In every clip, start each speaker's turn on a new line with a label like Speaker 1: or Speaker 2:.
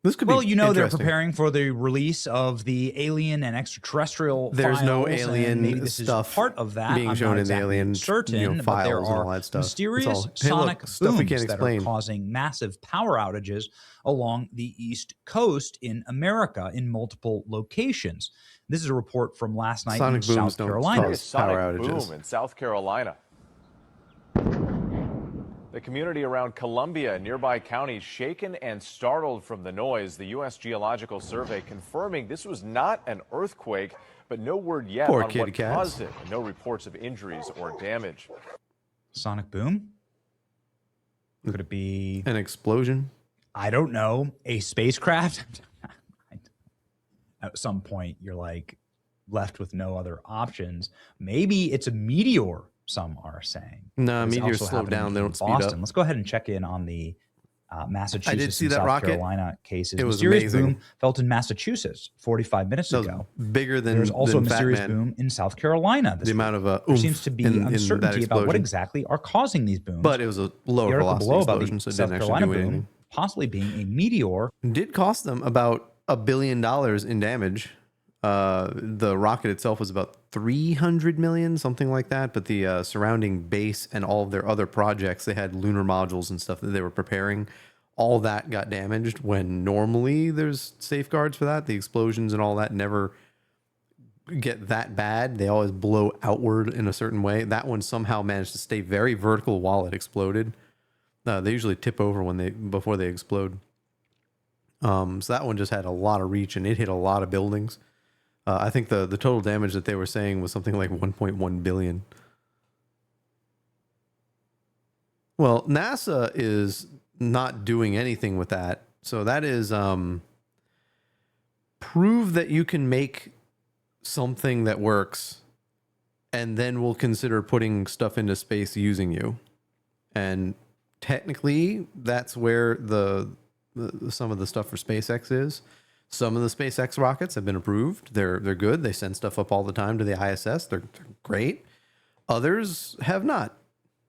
Speaker 1: This could be
Speaker 2: they're
Speaker 1: interesting.
Speaker 2: preparing for the release of the alien and extraterrestrial
Speaker 1: There's
Speaker 2: files.
Speaker 1: no alien
Speaker 2: maybe this
Speaker 1: stuff
Speaker 2: is part of that.
Speaker 1: being
Speaker 2: I'm
Speaker 1: shown
Speaker 2: not
Speaker 1: in
Speaker 2: exactly
Speaker 1: the alien
Speaker 2: certain,
Speaker 1: files
Speaker 2: but there
Speaker 1: and all
Speaker 2: are
Speaker 1: that stuff.
Speaker 2: mysterious
Speaker 1: Hey,
Speaker 2: sonic
Speaker 1: look, stuff we can't
Speaker 2: booms that
Speaker 1: explain.
Speaker 2: are causing massive power outages along the East Coast in America in multiple locations. This is a report from last night
Speaker 1: Sonic
Speaker 2: in
Speaker 1: booms
Speaker 2: South
Speaker 1: don't
Speaker 2: Carolina.
Speaker 1: cause power outages.
Speaker 3: Boom in South Carolina. The community around Columbia and nearby counties shaken and startled from the noise. The U.S. Geological Survey confirming this was not an earthquake, but no word yet
Speaker 1: Poor
Speaker 3: on
Speaker 1: kitty
Speaker 3: what
Speaker 1: cats.
Speaker 3: caused it. And no reports of injuries or damage.
Speaker 2: Sonic boom? Could it be
Speaker 1: an explosion?
Speaker 2: I don't know. A spacecraft? At some point, you're like left with no other options. Maybe it's a meteor, some are saying.
Speaker 1: No,
Speaker 2: It's
Speaker 1: meteors
Speaker 2: also
Speaker 1: slow
Speaker 2: happening
Speaker 1: down. They
Speaker 2: in
Speaker 1: don't speed
Speaker 2: Boston.
Speaker 1: up.
Speaker 2: Let's go ahead and check in on the Massachusetts
Speaker 1: I did see
Speaker 2: and
Speaker 1: that
Speaker 2: South
Speaker 1: rocket.
Speaker 2: Carolina cases.
Speaker 1: It was
Speaker 2: Mysterious
Speaker 1: amazing.
Speaker 2: boom felt in Massachusetts 45 minutes
Speaker 1: That was
Speaker 2: ago.
Speaker 1: bigger than
Speaker 2: There's also a
Speaker 1: than Fat
Speaker 2: mysterious
Speaker 1: Man.
Speaker 2: boom in South Carolina. This
Speaker 1: The
Speaker 2: week.
Speaker 1: amount of
Speaker 2: There
Speaker 1: oomph
Speaker 2: seems to be
Speaker 1: in that
Speaker 2: uncertainty about what
Speaker 1: explosion.
Speaker 2: exactly are causing these booms.
Speaker 1: But it was a lower
Speaker 2: the article
Speaker 1: velocity
Speaker 2: below about
Speaker 1: explosion,
Speaker 2: the
Speaker 1: so it
Speaker 2: South
Speaker 1: didn't actually
Speaker 2: Carolina
Speaker 1: do
Speaker 2: boom
Speaker 1: anything.
Speaker 2: possibly being a meteor.
Speaker 1: It did cost them about $1 billion in damage. The rocket itself was about 300 million, something like that. But the surrounding base and all of their other projects, they had lunar modules and stuff that they were preparing. All that got damaged when normally there's safeguards for that. The explosions and all that never get that bad. They always blow outward in a certain way. That one somehow managed to stay very vertical while it exploded. They usually tip over before they explode. So that one just had a lot of reach and it hit a lot of buildings. I think the total damage that they were saying was something like 1.1 billion. Well, NASA is not doing anything with that. So that is prove that you can make something that works, and then we'll consider putting stuff into space using you. And technically, that's where the some of the stuff for SpaceX is. Some of the SpaceX rockets have been approved. They're good. They send stuff up all the time to the ISS. They're great. Others have not.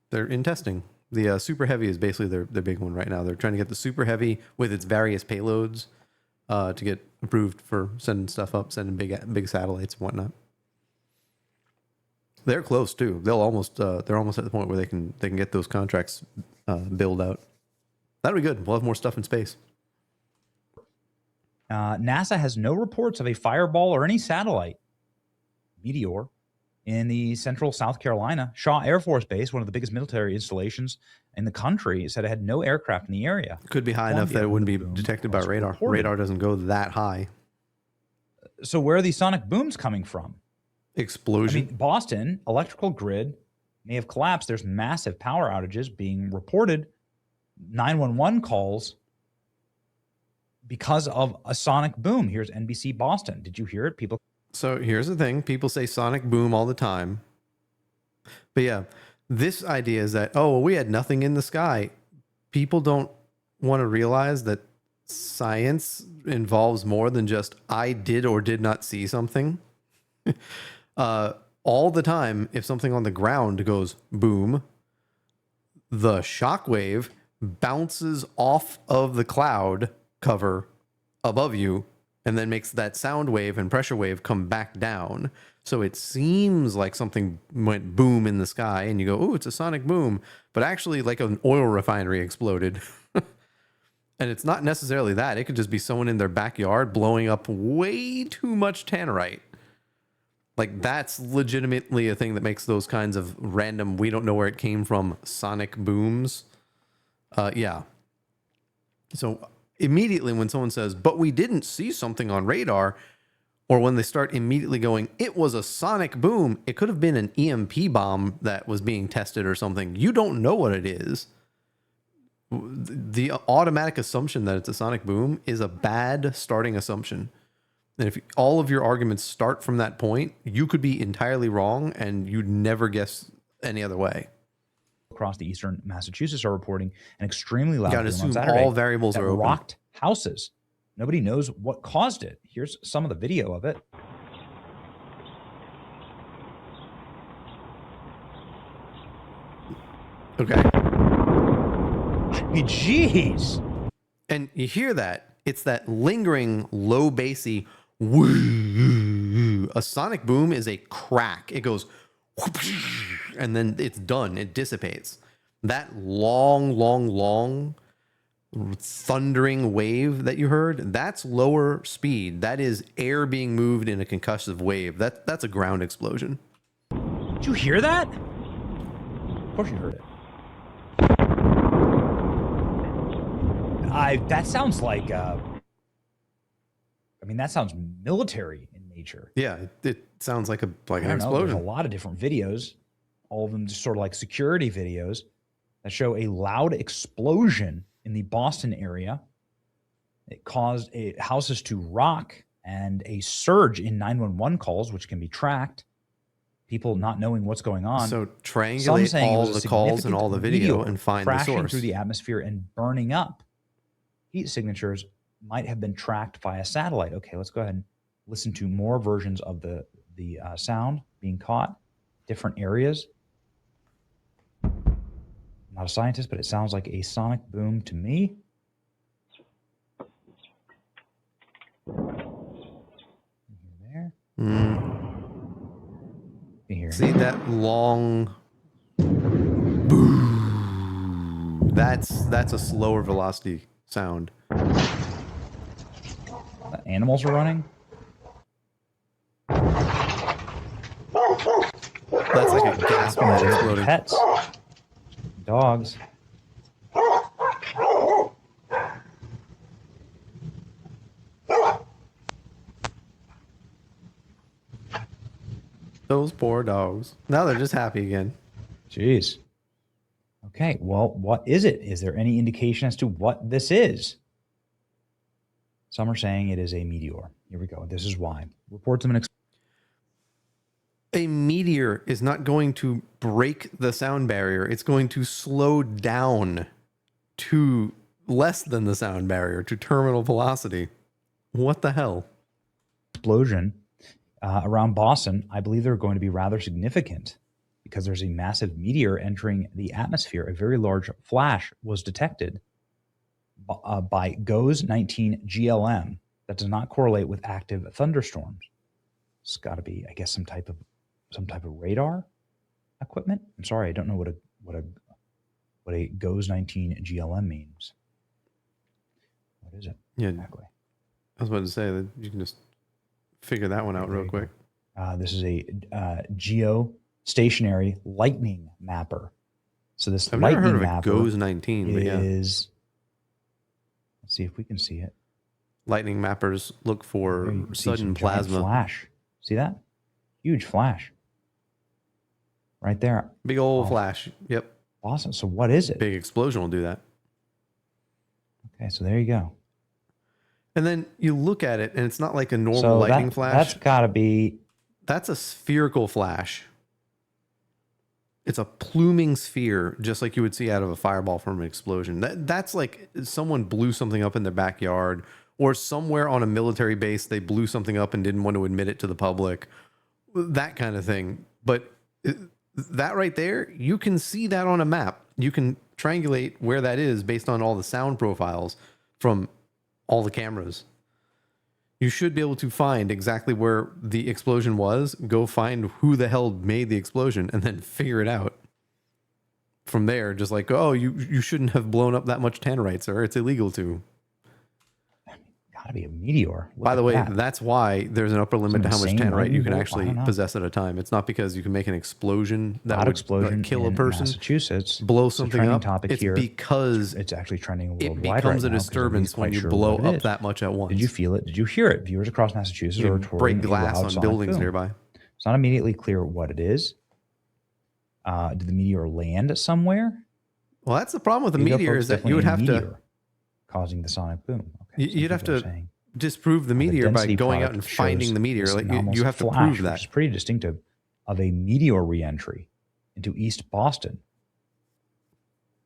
Speaker 1: They're in testing. The Super Heavy is basically their big one right now. They're trying to get the Super Heavy with its various payloads to get approved for sending stuff up, sending big satellites and whatnot. They're close too. They're almost at the point where they can get those contracts billed out. That'll be good. We'll have more stuff in space.
Speaker 2: NASA has no reports of a fireball or any satellite meteor in the central South Carolina. Shaw Air Force Base, one of the biggest military installations in the country, said it had no aircraft in the area.
Speaker 1: Could be high enough that it wouldn't be detected by radar.
Speaker 2: reported.
Speaker 1: Radar doesn't go that high.
Speaker 2: So where are these sonic booms coming from?
Speaker 1: Explosion.
Speaker 2: I mean, Boston, electrical grid may have collapsed. There's massive power outages being reported. 911 calls because of a sonic boom. Here's NBC Boston. Did you hear it? People.
Speaker 1: So here's the thing. People say sonic boom all the time. But yeah, this idea is that, oh, well, we had nothing in the sky. People don't want to realize that science involves more than just I did or did not see something. All the time, if something on the ground goes boom, the shock wave bounces off of the cloud cover above you and then makes that sound wave and pressure wave come back down. So it seems like something went boom in the sky and you go, oh, it's a sonic boom. But actually like an oil refinery exploded. And it's not necessarily that. It could just be someone in their backyard blowing up way too much tannerite. Like that's legitimately a thing that makes those kinds of random, we don't know where it came from, sonic booms. Yeah. So immediately when someone says, but we didn't see something on radar, or when they start immediately going, it was a sonic boom, it could have been an EMP bomb that was being tested or something. You don't know what it is. The automatic assumption that it's a sonic boom is a bad starting assumption. And if all of your arguments start from that point, you could be entirely wrong and you'd never guess any other way.
Speaker 2: Across the eastern Massachusetts are reporting an extremely loud
Speaker 1: Gotta
Speaker 2: boom on
Speaker 1: assume
Speaker 2: Saturday
Speaker 1: all variables
Speaker 2: that
Speaker 1: are open.
Speaker 2: rocked houses. Nobody knows what caused it. Here's some of the video of it.
Speaker 1: Okay.
Speaker 2: I mean, jeez.
Speaker 1: And you hear that, it's that lingering low bassy woo. A sonic boom is a crack. It goes and then it's done. It dissipates. That long thundering wave that you heard, that's lower speed. That is air being moved in a concussive wave. That's a ground explosion.
Speaker 2: Did you hear that? Of course you heard it. That sounds like, that sounds military in nature.
Speaker 1: Yeah, it sounds like an
Speaker 2: There's
Speaker 1: explosion.
Speaker 2: a lot of different videos, all of them just sort of like security videos that show a loud explosion in the Boston area. It caused houses to rock and a surge in 911 calls, which can be tracked. People not knowing what's going on.
Speaker 1: So triangulate all the calls and all the video and find the
Speaker 2: crashing
Speaker 1: source.
Speaker 2: through the atmosphere and burning up. Heat signatures might have been tracked via satellite. Okay, let's go ahead and listen to more versions of the sound being caught, different areas. I'm not a scientist, but it sounds like a sonic boom to me. There. Here.
Speaker 1: See that long boom? That's a slower velocity sound.
Speaker 2: Animals are running.
Speaker 1: That's like a gas plant exploding.
Speaker 2: Pets, dogs.
Speaker 1: Those poor dogs. Now they're just happy again.
Speaker 2: Jeez. Okay, well, what is it? Is there any indication as to what this is? Some are saying it is a meteor. Here we go. This is why. Reports of an
Speaker 1: A meteor is not going to break the sound barrier. It's going to slow down to less than the sound barrier, to terminal velocity. What the hell?
Speaker 2: explosion around Boston. I believe they're going to be rather significant because there's a massive meteor entering the atmosphere. A very large flash was detected by GOES 19 GLM that does not correlate with active thunderstorms. It's got to be, I guess, some type of radar equipment. I'm sorry, I don't know what a GOES 19 GLM means. What is it?
Speaker 1: Yeah,
Speaker 2: exactly.
Speaker 1: I was about to say that you can just figure that one out real quick.
Speaker 2: This is a geostationary lightning mapper. So this
Speaker 1: I've
Speaker 2: lightning
Speaker 1: never heard of a
Speaker 2: mapper
Speaker 1: GOES 19, but yeah.
Speaker 2: is. Let's see if we can see it.
Speaker 1: Lightning mappers look for
Speaker 2: There you can see
Speaker 1: sudden
Speaker 2: some giant
Speaker 1: plasma.
Speaker 2: flash. See that? Huge flash. Right there.
Speaker 1: Big old flash. Yep.
Speaker 2: Awesome. So what is it?
Speaker 1: Big explosion will do that.
Speaker 2: Okay, so there you go.
Speaker 1: And then you look at it, and it's not like a normal
Speaker 2: So
Speaker 1: lightning flash.
Speaker 2: That's got to be.
Speaker 1: That's a spherical flash. It's a pluming sphere, just like you would see out of a fireball from an explosion. That's like someone blew something up in their backyard, or somewhere on a military base, they blew something up and didn't want to admit it to the public. That kind of thing. But that right there, you can see that on a map. You can triangulate where that is based on all the sound profiles from all the cameras. You should be able to find exactly where the explosion was, go find who the hell made the explosion, and then figure it out. From there, just like, oh, you shouldn't have blown up that much tannerite, sir. It's illegal to.
Speaker 2: Gotta be a meteor. Look
Speaker 1: By the
Speaker 2: at
Speaker 1: way,
Speaker 2: that.
Speaker 1: that's why there's an upper limit to how much
Speaker 2: insane
Speaker 1: tannerite you can
Speaker 2: lightning bolt. I
Speaker 1: actually
Speaker 2: don't know.
Speaker 1: possess at a time. It's not because you can make an explosion that
Speaker 2: Loud
Speaker 1: would
Speaker 2: explosion
Speaker 1: like, kill a
Speaker 2: in
Speaker 1: person,
Speaker 2: Massachusetts.
Speaker 1: blow
Speaker 2: It's a
Speaker 1: something
Speaker 2: trending
Speaker 1: up.
Speaker 2: topic
Speaker 1: It's
Speaker 2: here.
Speaker 1: because
Speaker 2: It's actually trending
Speaker 1: it
Speaker 2: worldwide
Speaker 1: becomes
Speaker 2: right
Speaker 1: a
Speaker 2: now 'cause
Speaker 1: disturbance
Speaker 2: nobody's
Speaker 1: when
Speaker 2: quite
Speaker 1: you
Speaker 2: sure
Speaker 1: blow
Speaker 2: what it
Speaker 1: up
Speaker 2: is.
Speaker 1: that much at once.
Speaker 2: Did you feel it? Did you hear it? Viewers across Massachusetts
Speaker 1: You
Speaker 2: are
Speaker 1: break
Speaker 2: reporting a
Speaker 1: glass
Speaker 2: loud
Speaker 1: on
Speaker 2: sonic
Speaker 1: buildings
Speaker 2: boom.
Speaker 1: nearby.
Speaker 2: It's not immediately clear what it is. Did the meteor land somewhere?
Speaker 1: Well, that's the problem with the
Speaker 2: Here you go,
Speaker 1: meteor
Speaker 2: folks,
Speaker 1: is that you
Speaker 2: definitely
Speaker 1: would
Speaker 2: a
Speaker 1: have to
Speaker 2: meteor causing the sonic boom. Okay, some
Speaker 1: you'd have
Speaker 2: people are
Speaker 1: to
Speaker 2: saying
Speaker 1: disprove the meteor by
Speaker 2: density
Speaker 1: going out
Speaker 2: product
Speaker 1: and finding
Speaker 2: shows
Speaker 1: the meteor.
Speaker 2: this
Speaker 1: Like
Speaker 2: anomalous
Speaker 1: you have to
Speaker 2: flash,
Speaker 1: prove
Speaker 2: which
Speaker 1: that.
Speaker 2: is pretty distinctive of a meteor reentry into East Boston.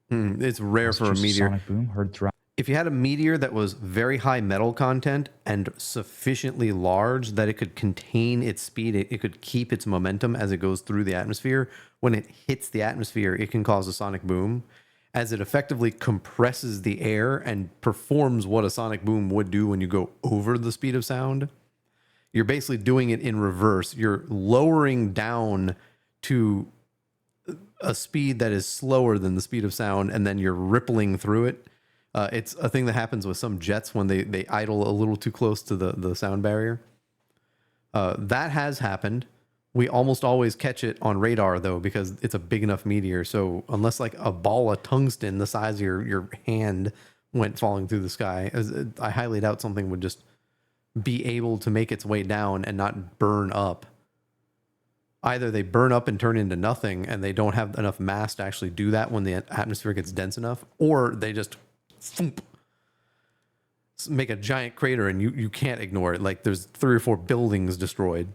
Speaker 1: It's rare for a
Speaker 2: Massachusetts
Speaker 1: meteor.
Speaker 2: sonic boom heard throughout.
Speaker 1: If you had a meteor that was very high metal content and sufficiently large that it could contain its speed, it could keep its momentum as it goes through the atmosphere. When it hits the atmosphere, it can cause a sonic boom. as it effectively compresses the air and performs what a sonic boom would do when you go over the speed of sound. You're basically doing it in reverse. You're lowering down to a speed that is slower than the speed of sound, and then you're rippling through it. It's a thing that happens with some jets when they idle a little too close to the sound barrier. That has happened. We almost always catch it on radar, though, because it's a big enough meteor. So unless like a ball of tungsten the size of your hand went falling through the sky, I highly doubt something would just be able to make its way down and not burn up. Either they burn up and turn into nothing, and they don't have enough mass to actually do that when the atmosphere gets dense enough, or they just thump, make a giant crater and you can't ignore it. Like there's 3 or 4 buildings destroyed.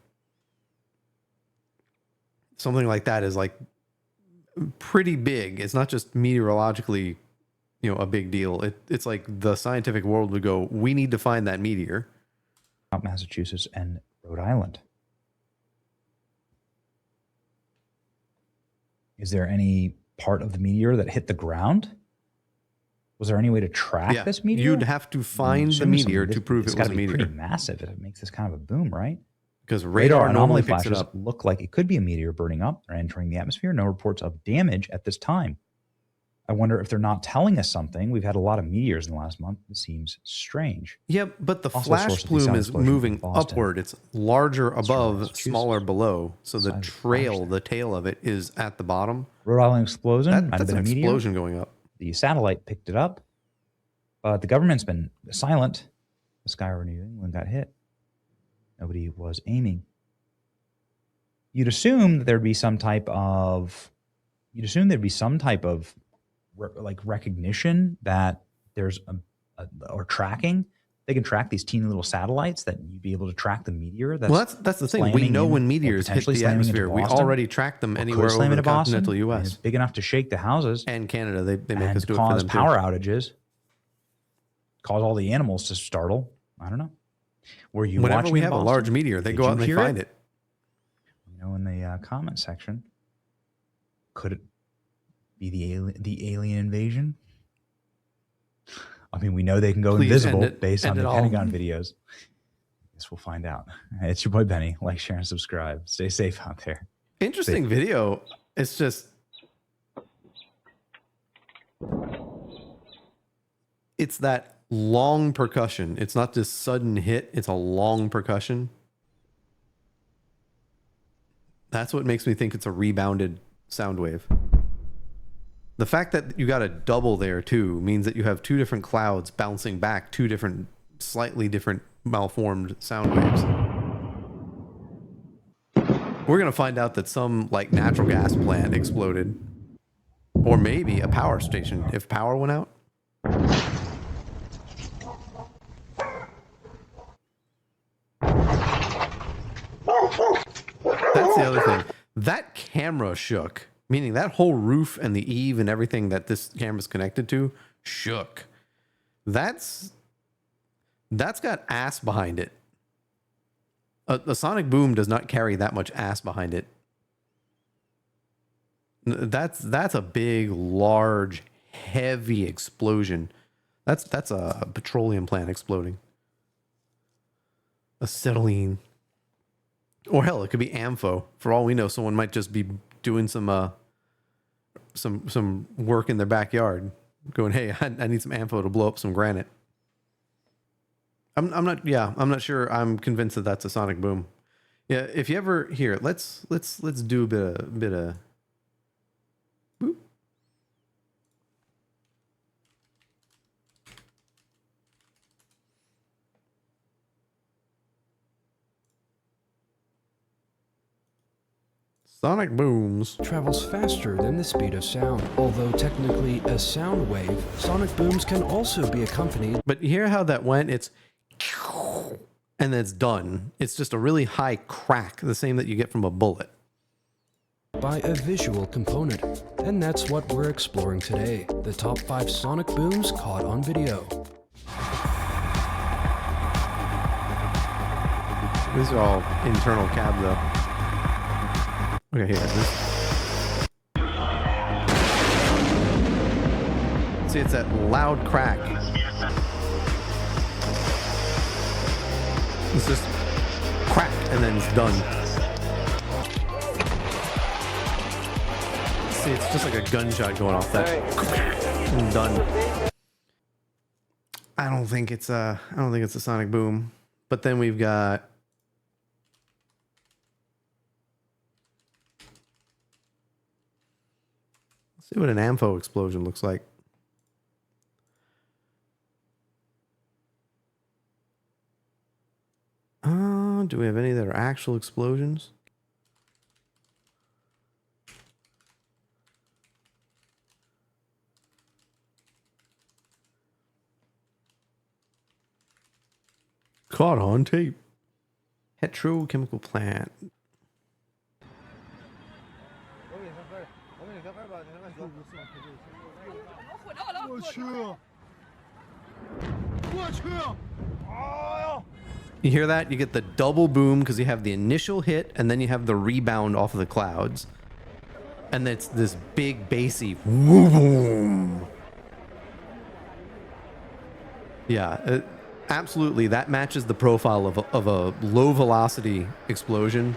Speaker 1: Something like that is like pretty big. It's not just meteorologically, a big deal. It's like the scientific world would go, we need to find that meteor.
Speaker 2: Massachusetts and Rhode Island. Is there any part of the meteor that hit the ground? Was there any way to track this meteor?
Speaker 1: You'd have to find the meteor to prove it was a meteor.
Speaker 2: It's pretty massive if it makes this kind of a boom, right?
Speaker 1: Because radar
Speaker 2: anomaly
Speaker 1: picks it
Speaker 2: flashes
Speaker 1: up.
Speaker 2: look like it could be a meteor burning up or entering the atmosphere. No reports of damage at this time. I wonder if they're not telling us something. We've had a lot of meteors in the last month. It seems strange.
Speaker 1: Yeah, but the
Speaker 2: Also
Speaker 1: flash plume is moving upward. It's larger above, smaller below. So the tail of it is at the bottom.
Speaker 2: Rhode Island explosion.
Speaker 1: That's an explosion going up.
Speaker 2: The satellite picked it up. But the government's been silent. The sky over New England got hit. Nobody was aiming. You'd assume that there'd be some type of recognition that there's or tracking. They can track these teeny little satellites that you'd be able to track the meteor.
Speaker 1: That's the thing. We know when meteors hit the atmosphere. We already track them anywhere over the continental U.S.
Speaker 2: It's big enough to shake the houses.
Speaker 1: And Canada. They make us do it for them
Speaker 2: cause power outages. Cause all the animals to startle. I don't know. Were you
Speaker 1: Whenever
Speaker 2: watching
Speaker 1: we have a large meteor, they go out and they find it.
Speaker 2: In the comment section, could it be the alien invasion? I mean, we know they can go invisible based on the Pentagon videos. I guess we'll find out. It's your boy Benny. Like, share, and subscribe. Stay safe out there.
Speaker 1: Interesting video. It's just, it's that long percussion. It's not this sudden hit. It's a long percussion. That's what makes me think it's a rebounded sound wave. The fact that you got a double there too means that you have 2 different clouds bouncing back 2 different, slightly different malformed sound waves. We're going to find out that some like natural gas plant exploded, or maybe a power station if power went out. That's the other thing. That camera shook, meaning that whole roof and the eave and everything that this camera's connected to shook. That's got ass behind it. A sonic boom does not carry that much ass behind it. That's a big, large, heavy explosion. That's a petroleum plant exploding. Acetylene. Or hell, it could be Amfo. For all we know, someone might just be doing some work in their backyard, going, "Hey, I need some Amfo to blow up some granite." I'm not sure. I'm convinced that that's a sonic boom. Yeah, if you ever hear it, let's do a bit of boop. Sonic booms.
Speaker 4: Travels faster than the speed of sound. Although technically a sound wave, sonic booms can also be accompanied.
Speaker 1: But you hear how that went? It's and then it's done. It's just a really high crack, the same that you get from a bullet.
Speaker 4: By a visual component. And that's what we're exploring today. The top 5 sonic booms caught on video.
Speaker 1: These are all internal cab though. Okay, here. See, it's that loud crack. It's just crack, and then it's done. See, it's just like a gunshot going off. That and done. I don't think it's a sonic boom. But then we've got. Let's see what an ampho explosion looks like. Do we have any that are actual explosions? Caught on tape. Petrochemical plant. You hear that? You get the double boom because you have the initial hit and then you have the rebound off of the clouds. And it's this big bassy boom. Yeah, absolutely. That matches the profile of a low velocity explosion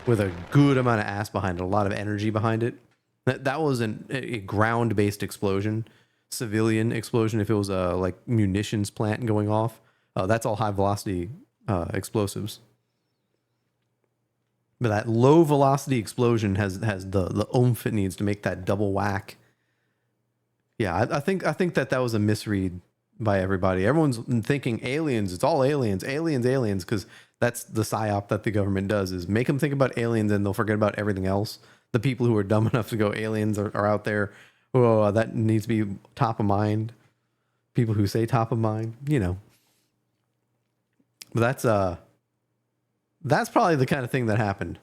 Speaker 1: with a good amount of ass behind it, a lot of energy behind it. That was a ground based explosion, civilian explosion. If it was a like munitions plant going off, that's all high velocity explosives. But that low velocity explosion has the oomph it needs to make that double whack. Yeah, I think that was a misread by everybody. Everyone's thinking aliens. It's all aliens, because that's the psyop that the government does, is make them think about aliens and they'll forget about everything else. The people who are dumb enough to go aliens are out there. Oh, that needs to be top of mind. People who say top of mind, But that's probably the kind of thing that happened.